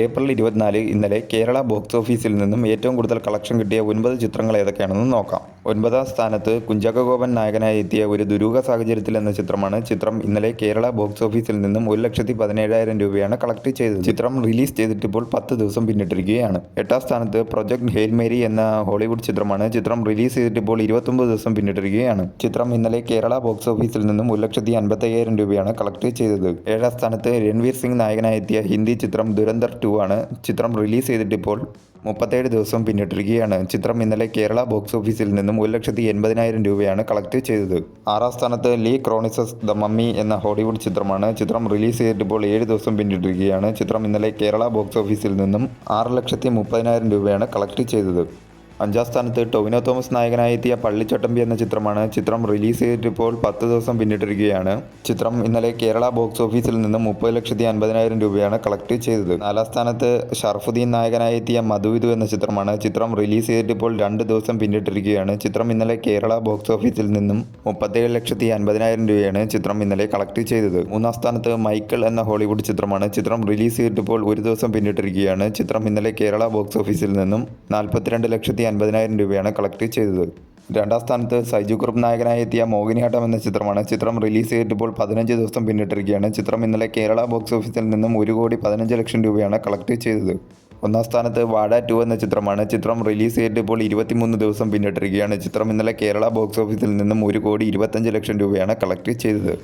April 24 ഇന്നലെ Kerala box ഓഫീസിൽ നിന്നും ഏറ്റവും കൂടുതൽ കളക്ഷൻ കിട്ടിയ 9 ചിത്രങ്ങൾ ഏതൊക്കെയാണെന്ന് നോക്കാം. 9ാം സ്ഥാനത്ത് കുഞ്ചാക്കോ ബോബൻ നായകനായി എത്തിയ ഒരു ദുരൂഹ സാഹചര്യത്തിൽ എന്ന ചിത്രമാണ്. ചിത്രം ഇന്നലെ കേരള ബോക്സ് ഓഫീസിൽ നിന്നും 1,17,000 രൂപയാണ് കളക്ട് ചെയ്തത്. ചിത്രം റിലീസ് ചെയ്തിട്ടിപ്പോൾ 10 ദിവസം പിന്നിട്ടിരിക്കുകയാണ്. 8ാം സ്ഥാനത്ത് പ്രൊജക്ട് ഹെയിൽ മേരി എന്ന ഹോളിവുഡ് ചിത്രമാണ്. ചിത്രം റിലീസ് ചെയ്തിട്ടിപ്പോൾ 29 ദിവസം പിന്നിട്ടിരിക്കുകയാണ്. ചിത്രം ഇന്നലെ കേരള ബോക്സ് ഓഫീസിൽ നിന്നും 1,55,000 രൂപയാണ് കളക്ട് ചെയ്തത്. 7ാം സ്ഥാനത്ത് രൺവീർ സിംഗ് നായകനായി എത്തിയ ഹിന്ദി ചിത്രം ദുരന്തർ 2 ആണ്. ചിത്രം റിലീസ് ചെയ്തിട്ടിപ്പോൾ 37 ദിവസം പിന്നിട്ടിരിക്കുകയാണ്. ചിത്രം ഇന്നലെ കേരള ബോക്സ് ഓഫീസിൽ നിന്നും 1,80,000 രൂപയാണ് കളക്ട് ചെയ്തത്. 6ാം സ്ഥാനത്ത് ലീ ക്രോണിസസ് ദ മമ്മി എന്ന ഹോളിവുഡ് ചിത്രമാണ്. ചിത്രം റിലീസ് ചെയ്തിട്ടിപ്പോൾ 7 ദിവസം പിന്നിട്ടിരിക്കുകയാണ്. ചിത്രം ഇന്നലെ കേരള ബോക്സ് ഓഫീസിൽ നിന്നും 6,30,000 രൂപയാണ് കളക്ട് ചെയ്തത്. 5ാം സ്ഥാനത്ത് ടൊവിനോ തോമസ് നായകനായി എത്തിയ പള്ളിച്ചട്ടമ്പി എന്ന ചിത്രമാണ്. ചിത്രം റിലീസ് ചെയ്തിട്ടിപ്പോൾ 10 ദിവസം പിന്നിട്ടിരിക്കുകയാണ്. ചിത്രം ഇന്നലെ കേരള ബോക്സ് ഓഫീസിൽ നിന്നും 30,50,000 രൂപയാണ് കളക്ട് ചെയ്തത്. 4ാം സ്ഥാനത്ത് ഷർഫുദ്ദീൻ നായകനായി എത്തിയ മധുവിധു എന്ന ചിത്രമാണ്. ചിത്രം റിലീസ് ചെയ്തിട്ടിപ്പോൾ 2 ദിവസം പിന്നിട്ടിരിക്കുകയാണ്. ചിത്രം ഇന്നലെ കേരള ബോക്സ് ഓഫീസിൽ നിന്നും 37,50,000 രൂപയാണ് ചിത്രം ഇന്നലെ കളക്ട് ചെയ്തത്. 3ാം സ്ഥാനത്ത് മൈക്കിൾ എന്ന ഹോളിവുഡ് ചിത്രമാണ്. ചിത്രം റിലീസ് ചെയ്തിട്ടിപ്പോൾ 1 ദിവസം പിന്നിട്ടിരിക്കുകയാണ്. ചിത്രം ഇന്നലെ കേരള ബോക്സ് ഓഫീസിൽ നിന്നും 42,50,000 രൂപയാണ് കളക്ട് ചെയ്തത്. 2ാം സ്ഥാനത്ത് സൈജു കുറുപ്പ് നായകനായി എത്തിയ മോഹിനിയാട്ടം എന്ന ചിത്രമാണ്. ചിത്രം റിലീസ് ചെയ്തിട്ടിപ്പോൾ 15 ദിവസം പിന്നിട്ടിരിക്കുകയാണ്. ചിത്രം ഇന്നലെ കേരള ബോക്സ് ഓഫീസിൽ നിന്നും 1,15,00,000 രൂപയാണ് കളക്ട് ചെയ്തത്. 1ാം സ്ഥാനത്ത് വാഴ 2 എന്ന ചിത്രമാണ്. ചിത്രം റിലീസ് ചെയ്തിട്ടിപ്പോൾ 23 ദിവസം പിന്നിട്ടിരിക്കുകയാണ്. ചിത്രം ഇന്നലെ കേരള ബോക്സ് ഓഫീസിൽ നിന്നും 1,25,00,000 രൂപയാണ് കളക്ട് ചെയ്തത്.